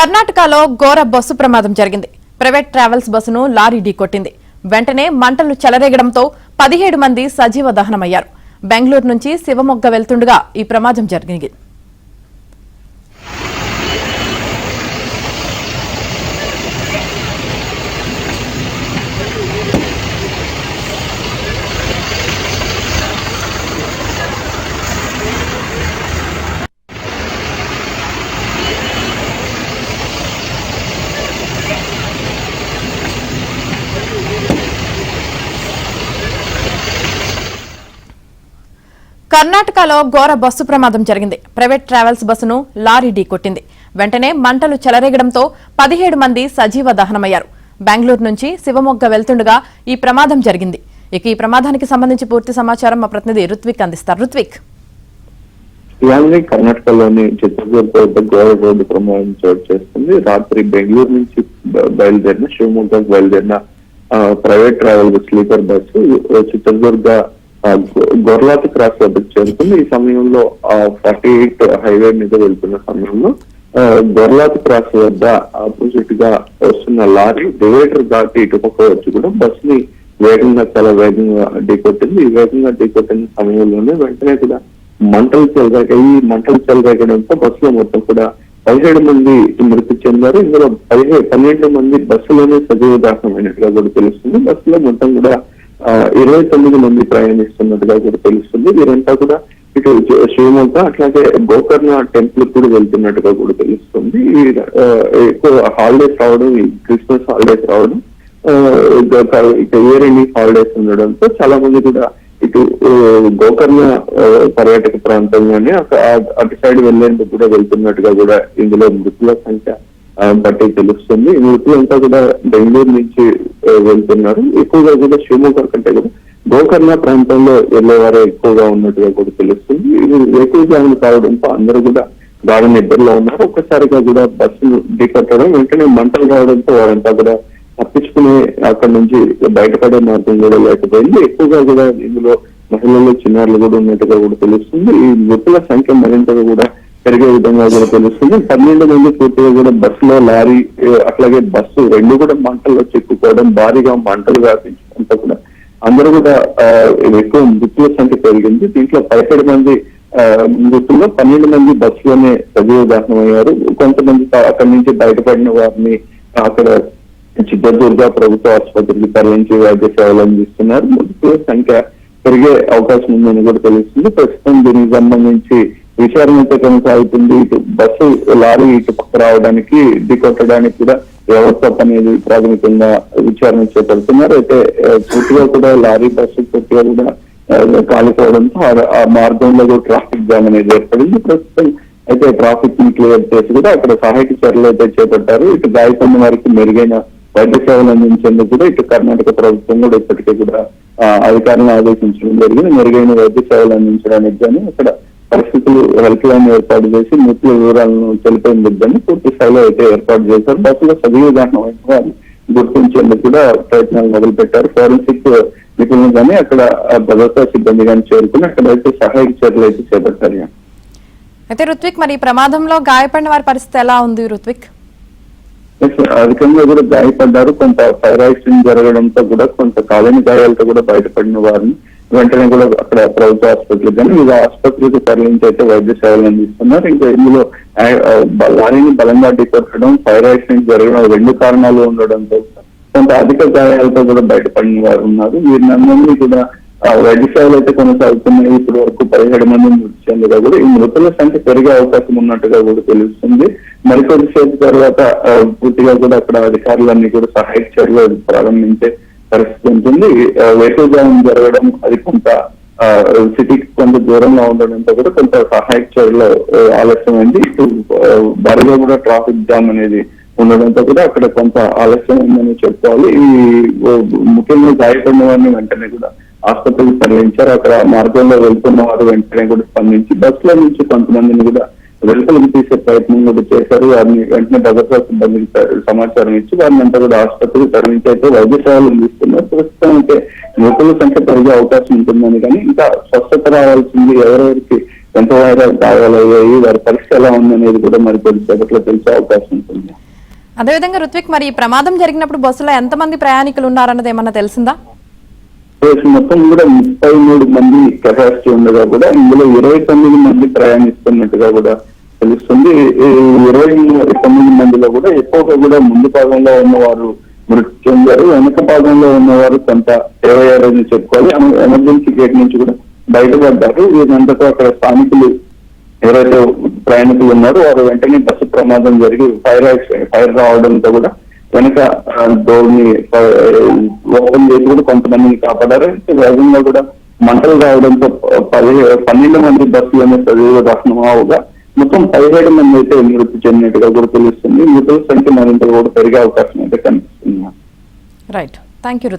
కర్ణాటకలో ఘోర బస్సు ప్రమాదం జరిగింది. ప్రైవేట్ ట్రావెల్స్ బస్సును లారీ ఢీకొట్టింది. వెంటనే మంటలు చెలరేగడంతో 17 మంది సజీవ దహనమయ్యారు. బెంగళూరు నుంచి శివమొగ్గ వెళ్తుండగా ఈ ప్రమాదం జరిగింది. కర్ణాటకలో ఘోర బస్సు ప్రమాదం జరిగింది. ప్రైవేట్ ట్రావెల్స్ బస్సును లారీ ఢీకొట్టింది. వెంటనే మంటలు చెలరేగడంతో 17 మంది సజీవ దహనమయ్యారు. బెంగళూరు నుంచి శివమొగ్గ వెళ్తుండగా ఈ ప్రమాదం జరిగింది. ఇక ఈ ప్రమాదానికి సంబంధించి పూర్తి సమాచారం మా ప్రతినిధి రుత్విక్ అందిస్తారు. రుత్విక్, కర్ణాటకలోని చిత్తూరు వద్ద ఘోర రోడ్డు ప్రమాదం చోటు చేస్తుంది. రాత్రి బెంగళూరు నుంచి బయలుదేరిన శివమొగ్గకు బయలుదేరిన ప్రైవేట్ ట్రావెల్ స్లీపర్ బస్సు చిత్తూరుగా గొర్లాతి క్రాస్ వద్దకు చేరుకుంది. ఈ సమయంలో 48 హైవే మీద వెళ్తున్న సమయంలో గొర్లాతి క్రాస్ వద్ద ఆపోజిట్ గా వస్తున్న లారీ డివైడర్ దాటి ఇటుపక్క వచ్చి కూడా బస్ ని చాలా వేగంగా ఢీకొట్టింది. ఈ వేగంగా ఢీకొట్టిన సమయంలోనే వెంటనే కూడా మంటలు చెలరేగడంతో బస్సులో మొత్తం కూడా 17 మంది మృతి చెందారు. ఇందులో 12 మంది బస్సులోనే సజీవ దహనమైనట్టుగా కూడా తెలుస్తుంది. బస్సులో మొత్తం కూడా 29 మంది ప్రయాణిస్తున్నట్టుగా కూడా తెలుస్తుంది. వీరంతా కూడా ఇటు శివమొగ్గ అట్లాగే గోకర్ణ టెంపుల్ కూడా వెళ్తున్నట్టుగా కూడా తెలుస్తుంది. ఎక్కువ హాలిడేస్ రావడం, క్రిస్మస్ హాలిడేస్ రావడం, ఇయర్ ఎండింగ్ హాలిడేస్ ఉండడంతో చాలా మంది కూడా ఇటు గోకర్ణ పర్యాటక ప్రాంతంలోనే అటు సైడ్ వెళ్లేందుకు కూడా వెళ్తున్నట్టుగా కూడా ఇందులో మృతుల సంఖ్య బట్టి తెలుస్తుంది. ఈ మృతులంతా కూడా బెంగళూరు నుంచి వెళ్తున్నారు. ఎక్కువగా కూడా శివమొగ్గ కంటే కూడా గోకర్ణ ప్రాంతంలో వెళ్లేవారే ఎక్కువగా ఉన్నట్టుగా కూడా తెలుస్తుంది. ఇది ఎక్కువగా కావడంతో అందరూ కూడా గాఢ నిద్రలో ఉన్నారు. ఒక్కసారిగా కూడా బస్సును ఢీకొట్టడం, వెంటనే మంటలు రావడంతో వారంతా కూడా తప్పించుకునే అక్కడి నుంచి బయటపడే మార్గం కూడా లేకపోయింది. ఎక్కువగా కూడా ఇందులో మహిళలు, చిన్నారులు కూడా ఉన్నట్టుగా కూడా తెలుస్తుంది. ఈ మృతుల సంఖ్య మరింతగా కూడా పెరిగే విధంగా కూడా తెలుస్తుంది. 12 మంది పూర్తిగా కూడా బస్సులో, లారీ అట్లాగే బస్సు రెండు కూడా మంటల్లో చిక్కుకోవడం, భారీగా మంటలు వ్యాపించడంతో కూడా అందరూ కూడా ఎక్కువ మృతుల సంఖ్య పెరిగింది. దీంట్లో 17 మంది మృతుల్లో 12 మంది బస్సులోనే సజీవ దహనమయ్యారు. కొంతమంది అక్కడి నుంచి బయటపడిన వారిని అక్కడ చిత్తూరుగా ప్రభుత్వ ఆసుపత్రికి తరలించి వైద్య సేవలు అందిస్తున్నారు. మృతుల సంఖ్య పెరిగే అవకాశం ఉందని కూడా తెలుస్తుంది. ప్రస్తుతం దీనికి సంబంధించి విచారణ అయితే కొనసాగుతుంది. ఇటు బస్సు, లారీ ఇటు పక్క రావడానికి, ఢీకొట్టడానికి కూడా వ్యవస్థ అనేది ప్రాథమికంగా విచారణ చేపడుతున్నారు. అయితే పూర్తిగా కూడా లారీ బస్సు పూర్తిగా కూడా కాలిపోవడంతో ఆ మార్గంలో కూడా ట్రాఫిక్ జామ్ అనేది ఏర్పడింది. ప్రస్తుతం అయితే ట్రాఫిక్ ని క్లియర్ చేసి కూడా అక్కడ సహాయక చర్యలు అయితే చేపట్టారు. ఇటు గాయపడిన వారికి మెరుగైన వైద్య సేవలు అందించేందుకు కూడా ఇటు కర్ణాటక ప్రభుత్వం కూడా ఇప్పటికే కూడా అధికారులను ఆదేశించడం జరిగింది. మెరుగైన వైద్య సేవలు అందించడానికి కానీ అక్కడ పరిస్థితులు హెల్ప్ లైన్ ఏర్పాటు చేసి మృతుల వివరాలను తెలిపేందుకు పూర్తి స్థాయిలో అయితే ఏర్పాటు చేశారు. బస్సులో సజీవ దహనమైన వారిని గుర్తించేందుకు కూడా ప్రయత్నాలు మొదలు పెట్టారు. ఫోరెన్సిక్ నిపుణులు కానీ అక్కడ భద్రతా సిబ్బంది కానీ చేరుకుని అక్కడైతే సహాయక చర్యలు అయితే చేపట్టారు. అయితే రుత్విక్, మరి ఈ ప్రమాదంలో గాయపడిన వారి పరిస్థితి ఎలా ఉంది రుత్విక్? అధికంగా కూడా గాయపడ్డారు. కొంత ఫైర్ యాక్సిడెంట్ జరగడంతో కూడా కొంత కాలేని గాయాలతో కూడా బయటపడిన వారిని వెంటనే కూడా అక్కడ ప్రభుత్వ ఆసుపత్రికి కానీ వివిధ ఆసుపత్రికి తరలించి అయితే వైద్య సేవలు అందిస్తున్నారు. ఇంకా ఇందులో లారీని బలంగా ఢీకొట్టడం, ఫైర్ యాక్సిడెంట్ జరగడం రెండు కారణాలు ఉండడంతో కొంత అధిక గాయాలతో కూడా బయటపడిన వారు ఉన్నారు. వీరిని కూడా వైద్య సేవలు అయితే కొనసాగుతున్నాయి. ఇప్పటి వరకు 17 మంది మృతి చెందగా కూడా ఈ మృతుల సంఖ్య పెరిగే అవకాశం ఉన్నట్టుగా కూడా తెలుస్తుంది. మరికొద్దిసేపు తర్వాత పూర్తిగా కూడా అక్కడ అధికారులన్నీ కూడా సహాయక చర్యలు ప్రారంభించే పరిస్థితి ఉంటుంది. వెహికల్ జామ్ జరగడం, అది కొంత సిటీకి కొంత దూరంగా ఉండడంతో కూడా కొంత సహాయక చర్యలు ఆలస్యమైంది. ఇటు భారీగా కూడా ట్రాఫిక్ జామ్ అనేది ఉండడంతో కూడా అక్కడ కొంత ఆలస్యం ఉందని చెప్పుకోవాలి. ఈ ముఖ్యంగా గాయపడిన వారిని వెంటనే కూడా ఆసుపత్రికి తరలించారు. అక్కడ మార్గంలో వెళ్తున్న వారు వెంటనే కూడా స్పందించి బస్సులో నుంచి కొంతమందిని కూడా వెలుపలికి తీసే ప్రయత్నం కూడా చేశారు. వారిని వెంటనే భద్రతా సిబ్బందికి సమాచారం ఇచ్చి వారిని అంతా కూడా ఆసుపత్రికి తరలించి అయితే వైద్య సేవలు అందిస్తున్నారు. ప్రస్తుతం అయితే మృతుల సంఖ్య పెరిగే అవకాశం ఉంటుందని కానీ ఇంకా స్వస్థత రావాల్సింది ఎవరెవరికి ఎంత గాయాలయ్యాయి, వారి పరిస్థితి ఎలా ఉందనేది కూడా మరి కొద్దిసేపట్లో తెలిసే అవకాశం ఉంటుంది. అదేవిధంగా రుత్విక్, మరి ఈ ప్రమాదం జరిగినప్పుడు బస్సులో ఎంతమంది ప్రయాణికులు ఉన్నారన్నది ఏమన్నా తెలిసిందా? మొత్తం కూడా 33 మంది కెపాసిటీ ఉండగా కూడా ఇందులో 29 మంది ప్రయాణిస్తున్నట్టుగా కూడా తెలుస్తుంది. ఈ 29 మందిలో కూడా ఎక్కువగా కూడా ముందు భాగంలో ఉన్నవారు మృతి చెందారు, వెనక భాగంలో ఉన్నవారు కొంత సేవయ్యారని చెప్పుకోవాలి. ఎమర్జెన్సీ గేట్ నుంచి కూడా బయటపడ్డారు. వీరంతతో అక్కడ స్థానికులు ఎవరైతే ప్రయాణికులు ఉన్నారో వారు వెంటనే బస్సు ప్రమాదం జరిగి ఫైర్ రావడంతో కూడా వెనక డోర్ని ఓపెన్ చేసి కూడా కొంతమందిని కాపాడారు. వేగంగా కూడా మంటలు రావడంతో 12 మంది బస్సులోనే సజీవ దహనం అవగా మొత్తం 17 మంది అయితే మృతి చెందినట్టుగా కూడా తెలుస్తుంది. మృతుల సంఖ్య మరింత కూడా పెరిగే అవకాశం అయితే కనిపిస్తుంది. Right, thank you.